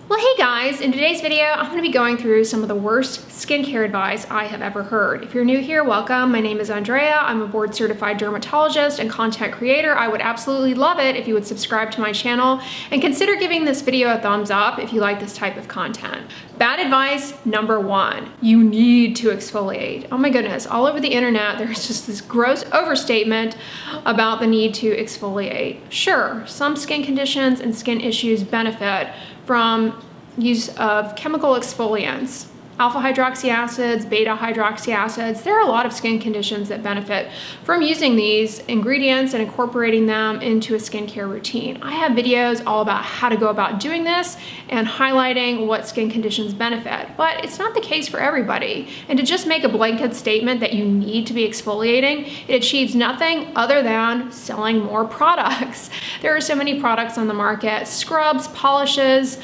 Well, hey guys, in today's video, I'm going to be going through some of the worst skincare advice I have ever heard. If you're new here, welcome. My name is Andrea. I'm a board certified dermatologist and content creator. I would absolutely love it if you would subscribe to my channel and consider giving this video a thumbs up if you like this type of content. Bad advice number one, you need to exfoliate. Oh my goodness, all over the internet, there's just this gross overstatement about the need to exfoliate. Sure, some skin conditions and skin issues benefit from use of chemical exfoliants, alpha hydroxy acids, beta hydroxy acids. There are a lot of skin conditions that benefit from using these ingredients and incorporating them into a skincare routine. I have videos all about how to go about doing this and highlighting what skin conditions benefit, but it's not the case for everybody. And to just make a blanket statement that you need to be exfoliating, it achieves nothing other than selling more products. There are so many products on the market, scrubs, polishes,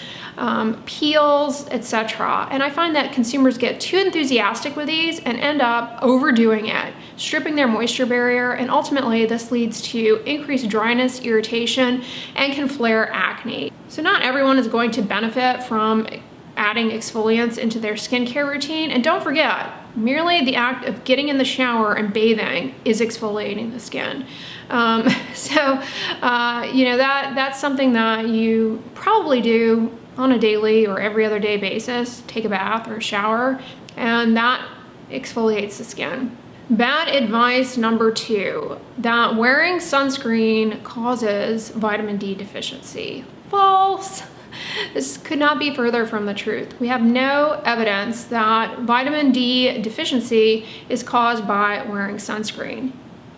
peels, etc. And I find that consumers get too enthusiastic with these and end up overdoing it, stripping their moisture barrier, and ultimately this leads to increased dryness, irritation, and can flare acne. So not everyone is going to benefit from adding exfoliants into their skincare routine, and don't forget, merely the act of getting in the shower and bathing is exfoliating the skin. That's something that you probably do on a daily or every other day basis. Take a bath or a shower, and that exfoliates the skin. Bad advice number two, that wearing sunscreen causes vitamin D deficiency. False. This could not be further from the truth. We have no evidence that vitamin D deficiency is caused by wearing sunscreen.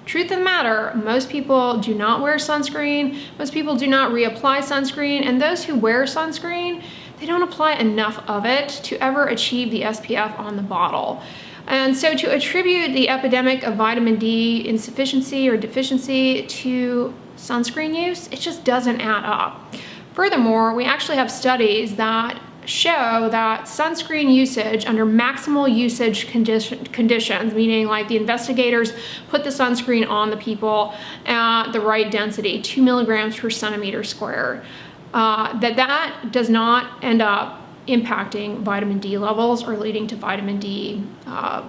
Truth of the matter, most people do not wear sunscreen, most people do not reapply sunscreen, and those who wear sunscreen, they don't apply enough of it to ever achieve the SPF on the bottle. And so to attribute the epidemic of vitamin D insufficiency or deficiency to sunscreen use, it just doesn't add up. Furthermore, we actually have studies that show that sunscreen usage under maximal usage conditions, meaning like the investigators put the sunscreen on the people at the right density, 2 milligrams per centimeter square, that does not end up impacting vitamin D levels or leading to vitamin D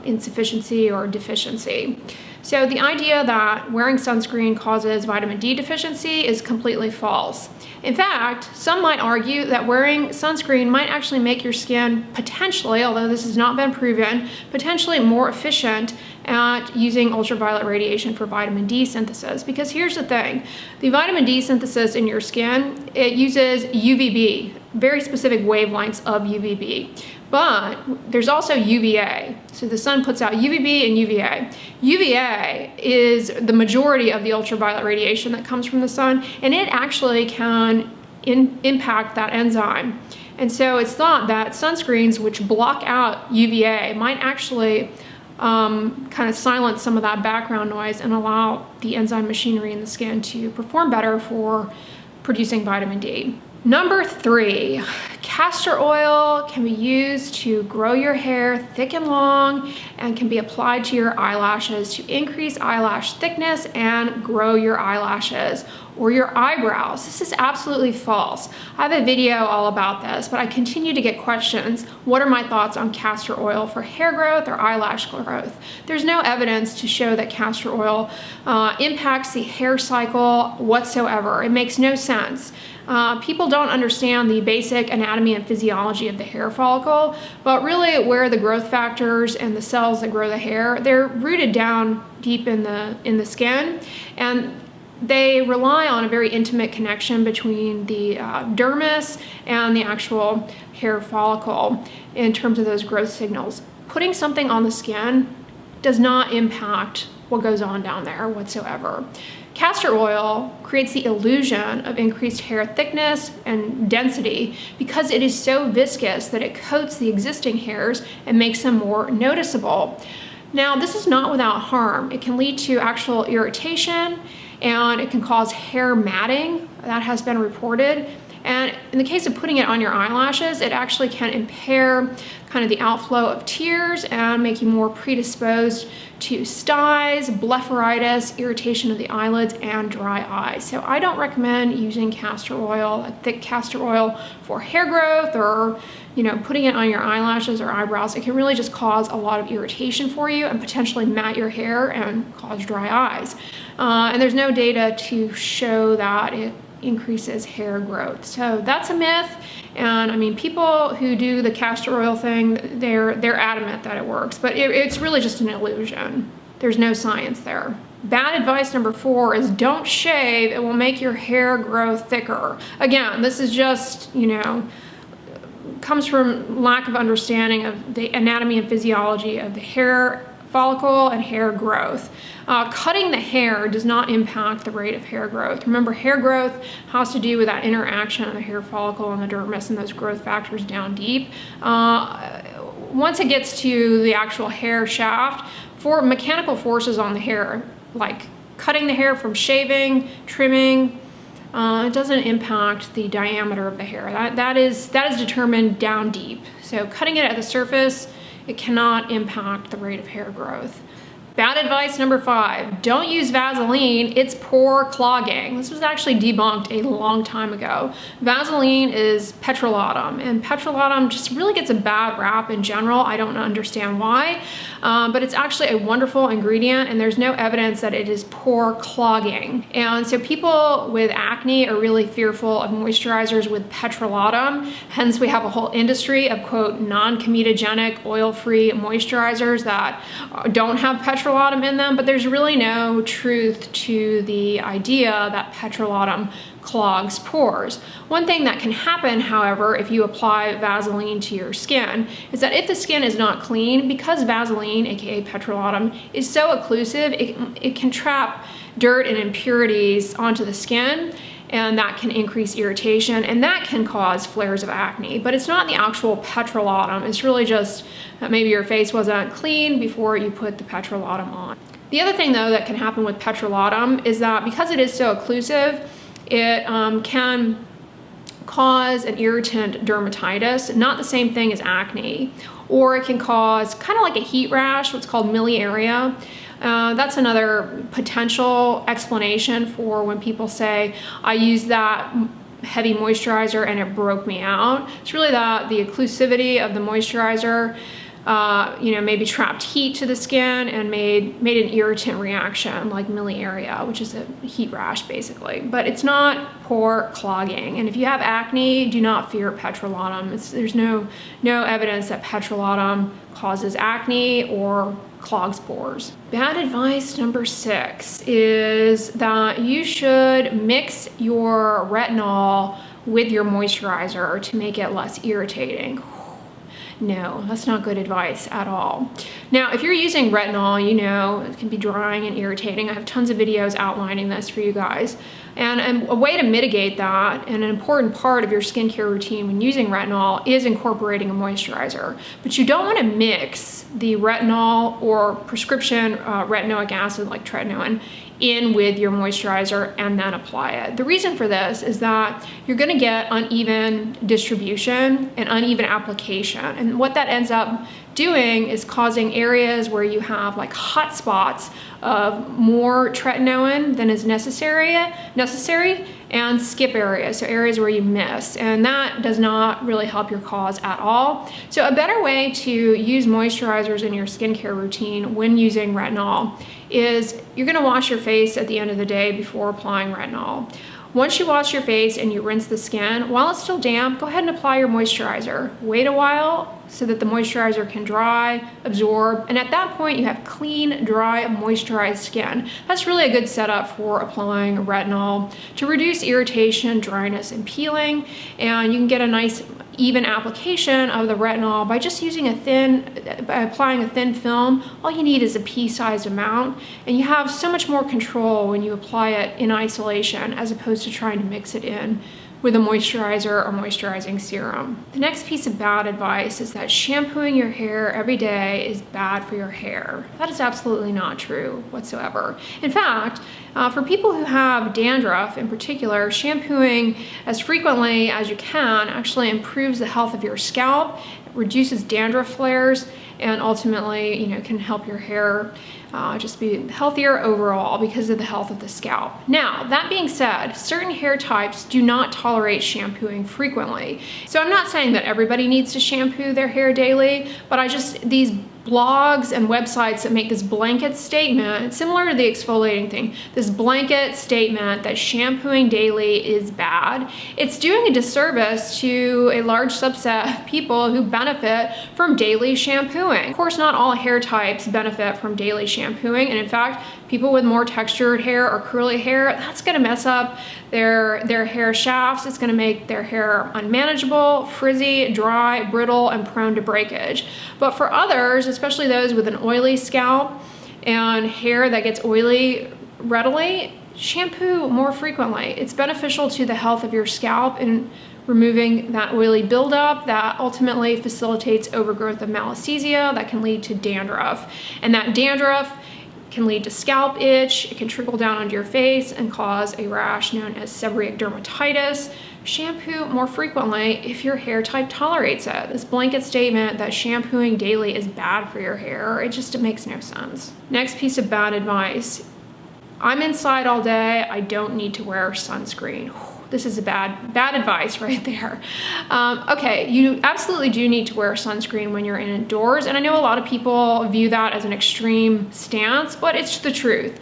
insufficiency or deficiency. So the idea that wearing sunscreen causes vitamin D deficiency is completely false. In fact, some might argue that wearing sunscreen might actually make your skin potentially, although this has not been proven, potentially more efficient at using ultraviolet radiation for vitamin D synthesis. Because here's the thing, the vitamin D synthesis in your skin, it uses UVB, very specific wavelengths of UVB. But there's also UVA. So the sun puts out UVB and UVA. UVA is the majority of the ultraviolet radiation that comes from the sun, and it actually can impact that enzyme. And so it's thought that sunscreens which block out UVA might actually kind of silence some of that background noise and allow the enzyme machinery in the skin to perform better for producing vitamin D. Number three, castor oil can be used to grow your hair thick and long and can be applied to your eyelashes to increase eyelash thickness and grow your eyelashes or your eyebrows. This is absolutely false. I have a video all about this, but I continue to get questions. What are my thoughts on castor oil for hair growth or eyelash growth? There's no evidence to show that castor oil impacts the hair cycle whatsoever. It makes no sense. People don't understand the basic anatomy and physiology of the hair follicle, but really where the growth factors and the cells that grow the hair, they're rooted down deep in the skin, and they rely on a very intimate connection between the dermis and the actual hair follicle in terms of those growth signals. Putting something on the skin does not impact what goes on down there whatsoever. Castor oil creates the illusion of increased hair thickness and density because it is so viscous that it coats the existing hairs and makes them more noticeable. Now, this is not without harm. It can lead to actual irritation and it can cause hair matting. That has been reported. And in the case of putting it on your eyelashes, it actually can impair kind of the outflow of tears and make you more predisposed to styes, blepharitis, irritation of the eyelids, and dry eyes. So I don't recommend using castor oil, a thick castor oil, for hair growth or, you know, putting it on your eyelashes or eyebrows. It can really just cause a lot of irritation for you and potentially mat your hair and cause dry eyes. And there's no data to show that it increases hair growth. So that's a myth. And I mean, people who do the castor oil thing, they're adamant that it works, but it's really just an illusion. There's no science there. Bad advice number 4 is don't shave. It will make your hair grow thicker. Again, this is just, you know, comes from lack of understanding of the anatomy and physiology of the hair follicle and hair growth. Cutting the hair does not impact the rate of hair growth. Remember, hair growth has to do with that interaction of the hair follicle and the dermis and those growth factors down deep. Once it gets to the actual hair shaft, for mechanical forces on the hair, like cutting the hair from shaving, trimming, it doesn't impact the diameter of the hair. That is determined down deep. So cutting it at the surface, it cannot impact the rate of hair growth. Bad advice number 5, don't use Vaseline, it's pore clogging. This was actually debunked a long time ago. Vaseline is petrolatum, and petrolatum just really gets a bad rap in general. I don't understand why, but it's actually a wonderful ingredient, and there's no evidence that it is pore clogging. And so people with acne are really fearful of moisturizers with petrolatum, hence we have a whole industry of, quote, non-comedogenic, oil-free moisturizers that don't have petrolatum in them, but there's really no truth to the idea that petrolatum clogs pores. One thing that can happen, however, if you apply Vaseline to your skin is that if the skin is not clean, because Vaseline, aka petrolatum, is so occlusive, it can trap dirt and impurities onto the skin, and that can increase irritation, and that can cause flares of acne. But it's not the actual petrolatum. It's really just that maybe your face wasn't clean before you put the petrolatum on. The other thing, though, that can happen with petrolatum is that because it is so occlusive, it can cause an irritant dermatitis, not the same thing as acne, or it can cause kind of like a heat rash, what's called miliaria. That's another potential explanation for when people say, I used that heavy moisturizer and it broke me out. It's really that the occlusivity of the moisturizer maybe trapped heat to the skin and made an irritant reaction like miliaria, which is a heat rash basically. But it's not pore clogging. And if you have acne, do not fear petrolatum. There's no evidence that petrolatum causes acne or clogs pores. Bad advice number 6 is that you should mix your retinol with your moisturizer to make it less irritating. No, that's not good advice at all. Now, if you're using retinol, you know it can be drying and irritating. I have tons of videos outlining this for you guys. And a way to mitigate that, and an important part of your skincare routine when using retinol, is incorporating a moisturizer. But you don't want to mix the retinol or prescription retinoic acid like tretinoin in with your moisturizer and then apply it. The reason for this is that you're going to get uneven distribution and uneven application. And what that ends up doing is causing areas where you have like hot spots of more tretinoin than is necessary, and skip areas, so areas where you miss, and that does not really help your cause at all. So a better way to use moisturizers in your skincare routine when using retinol is you're going to wash your face at the end of the day before applying retinol. Once you wash your face and you rinse the skin, while it's still damp, go ahead and apply your moisturizer. Wait a while so that the moisturizer can dry, absorb, and at that point you have clean, dry, moisturized skin. That's really a good setup for applying retinol to reduce irritation, dryness, and peeling, and you can get a nice even application of the retinol by just using applying a thin film. All you need is a pea-sized amount, and you have so much more control when you apply it in isolation as opposed to trying to mix it in with a moisturizer or moisturizing serum. The next piece of bad advice is that shampooing your hair every day is bad for your hair. That is absolutely not true whatsoever. In fact, for people who have dandruff in particular, shampooing as frequently as you can actually improves the health of your scalp, reduces dandruff flares, and ultimately, can help your hair just be healthier overall because of the health of the scalp. Now, that being said, certain hair types do not tolerate shampooing frequently. So I'm not saying that everybody needs to shampoo their hair daily, but these blogs and websites that make this blanket statement, similar to the exfoliating thing, this blanket statement that shampooing daily is bad, it's doing a disservice to a large subset of people who benefit from daily shampooing. Of course, not all hair types benefit from daily shampooing, and in fact, people with more textured hair or curly hair, that's gonna mess up their hair shafts. It's gonna make their hair unmanageable, frizzy, dry, brittle, and prone to breakage. But for others, especially those with an oily scalp and hair that gets oily readily, shampoo more frequently. It's beneficial to the health of your scalp in removing that oily buildup that ultimately facilitates overgrowth of malassezia that can lead to dandruff. And that dandruff can lead to scalp itch, it can trickle down onto your face and cause a rash known as seborrheic dermatitis. Shampoo more frequently if your hair type tolerates it. This blanket statement that shampooing daily is bad for your hair, it makes no sense. Next piece of bad advice. I'm inside all day, I don't need to wear sunscreen. This is a bad advice right there. Okay, you absolutely do need to wear sunscreen when you're indoors, and I know a lot of people view that as an extreme stance, but it's the truth.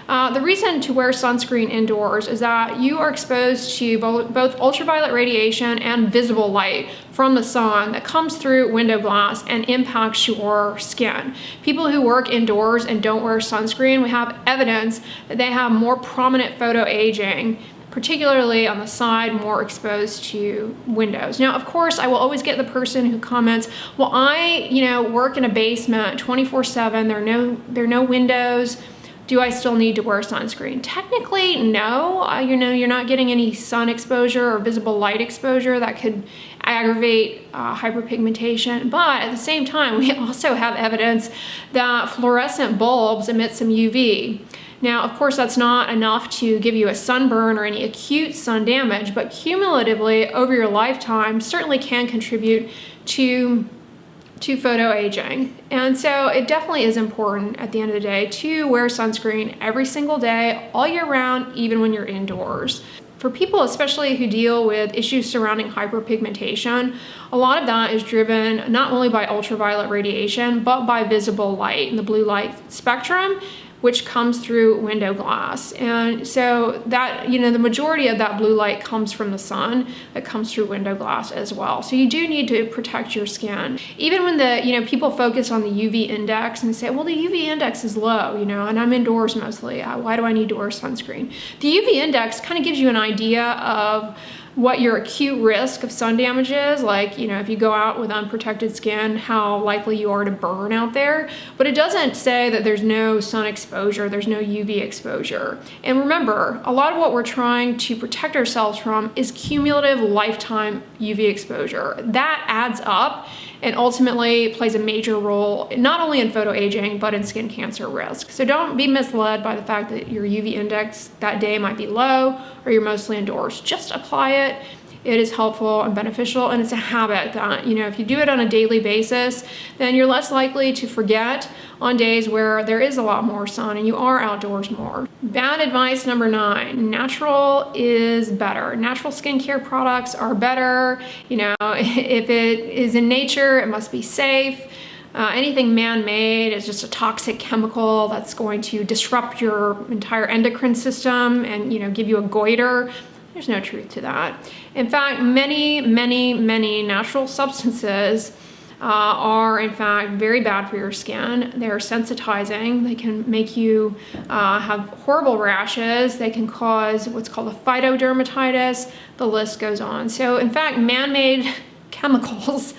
The reason to wear sunscreen indoors is that you are exposed to both ultraviolet radiation and visible light from the sun that comes through window glass and impacts your skin. People who work indoors and don't wear sunscreen, we have evidence that they have more prominent photoaging, particularly on the side more exposed to windows. Now, of course, I will always get the person who comments, well, I work in a basement 24/7, there are no windows. Do I still need to wear sunscreen? Technically, no. You're not getting any sun exposure or visible light exposure that could aggravate hyperpigmentation. But at the same time, we also have evidence that fluorescent bulbs emit some UV. Now, of course, that's not enough to give you a sunburn or any acute sun damage, but cumulatively over your lifetime certainly can contribute to photoaging. And so it definitely is important at the end of the day to wear sunscreen every single day, all year round, even when you're indoors. For people especially who deal with issues surrounding hyperpigmentation, a lot of that is driven not only by ultraviolet radiation, but by visible light in the blue light spectrum, which comes through window glass. And so that, the majority of that blue light comes from the sun that comes through window glass as well. So you do need to protect your skin. Even when people focus on the UV index and say, well, the UV index is low, and I'm indoors mostly. Why do I need to wear sunscreen? The UV index kind of gives you an idea of what your acute risk of sun damage is, like, if you go out with unprotected skin, how likely you are to burn out there. But it doesn't say that there's no sun exposure, there's no UV exposure. And remember, a lot of what we're trying to protect ourselves from is cumulative lifetime UV exposure. That adds up and ultimately plays a major role not only in photoaging, but in skin cancer risk. So don't be misled by the fact that your UV index that day might be low or you're mostly indoors. Just apply it. It is helpful and beneficial, and it's a habit that, if you do it on a daily basis, then you're less likely to forget on days where there is a lot more sun and you are outdoors more. Bad advice number 9, natural is better. Natural skincare products are better. If it is in nature, it must be safe. Anything man-made is just a toxic chemical that's going to disrupt your entire endocrine system and, give you a goiter. There's no truth to that. In fact, many natural substances are in fact very bad for your skin. They're sensitizing. They can make you have horrible rashes. They can cause what's called a phytodermatitis. The list goes on. So in fact, man-made chemicals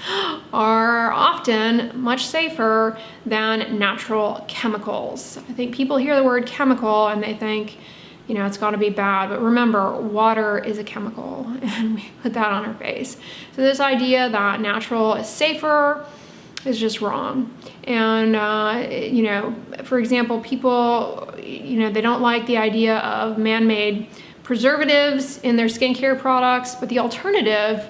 are often much safer than natural chemicals. I think people hear the word chemical and they think, you know, it's got to be bad. But remember, water is a chemical, and we put that on our face. So this idea that natural is safer is just wrong. And, you know, for example, people, you know, they don't like the idea of man-made preservatives in their skincare products, but the alternative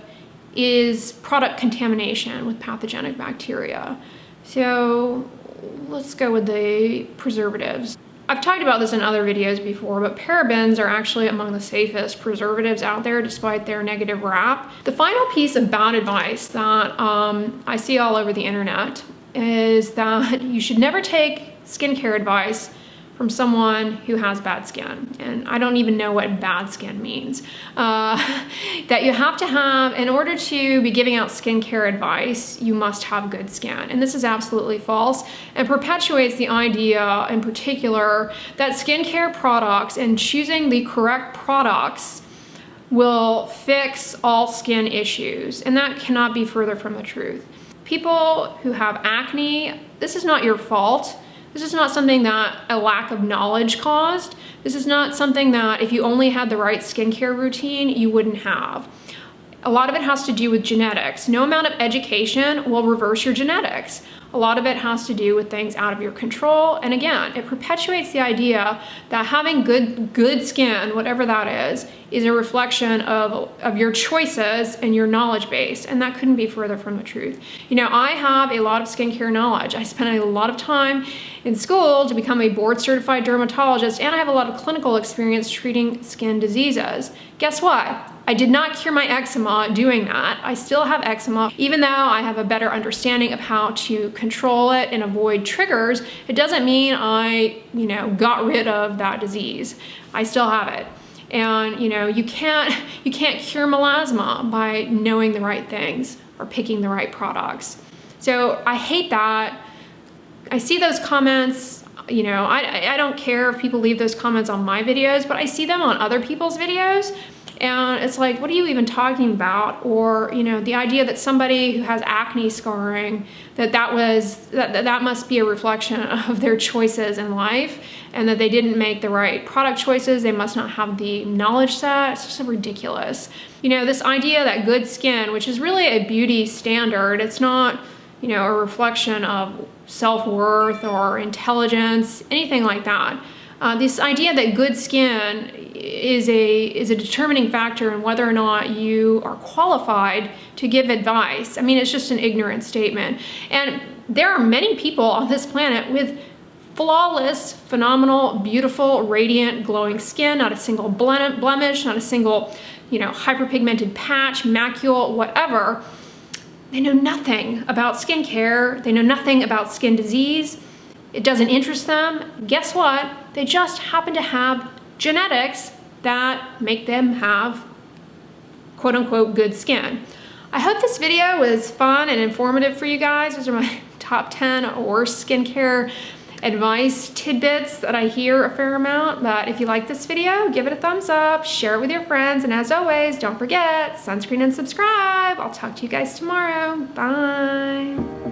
is product contamination with pathogenic bacteria. So let's go with the preservatives. I've talked about this in other videos before, but parabens are actually among the safest preservatives out there despite their negative rap. The final piece of bad advice that I see all over the internet is that you should never take skincare advice from someone who has bad skin. And I don't even know what bad skin means. That you have to have, in order to be giving out skincare advice, you must have good skin. And this is absolutely false and perpetuates the idea in particular that skincare products and choosing the correct products will fix all skin issues. And that cannot be further from the truth. People who have acne, this is not your fault. This is not something that a lack of knowledge caused. This is not something that if you only had the right skincare routine, you wouldn't have. A lot of it has to do with genetics. No amount of education will reverse your genetics. A lot of it has to do with things out of your control. And again, it perpetuates the idea that having good skin, whatever that is a reflection of your choices and your knowledge base. And that couldn't be further from the truth. You know, I have a lot of skincare knowledge. I spent a lot of time in school to become a board certified dermatologist, and I have a lot of clinical experience treating skin diseases. Guess what? I did not cure my eczema doing that. I still have eczema. Even though I have a better understanding of how to control it and avoid triggers, it doesn't mean I, you know, got rid of that disease. I still have it. And, you know, you can't cure melasma by knowing the right things or picking the right products. So I hate that. I see those comments, you know, I don't care if people leave those comments on my videos, but I see them on other people's videos. And it's like, what are you even talking about? Or, you know, the idea that somebody who has acne scarring, that must be a reflection of their choices in life, and that they didn't make the right product choices. They must not have the knowledge set. It's just so ridiculous. You know, this idea that good skin, which is really a beauty standard, it's not, you know, a reflection of self-worth or intelligence, anything like that. This idea that good skin is a determining factor in whether or not you are qualified to give advice. I mean, it's just an ignorant statement. And there are many people on this planet with flawless, phenomenal, beautiful, radiant, glowing skin, not a single blemish, not a single, you know, hyperpigmented patch, macule, whatever. They know nothing about skincare. They know nothing about skin disease. It doesn't interest them. Guess what? They just happen to have genetics that make them have quote unquote good skin. I hope this video was fun and informative for you guys. Those are my top 10 worst skincare advice tidbits that I hear a fair amount. But if you like this video, give it a thumbs up, share it with your friends, and as always, don't forget, sunscreen and subscribe. I'll talk to you guys tomorrow. Bye.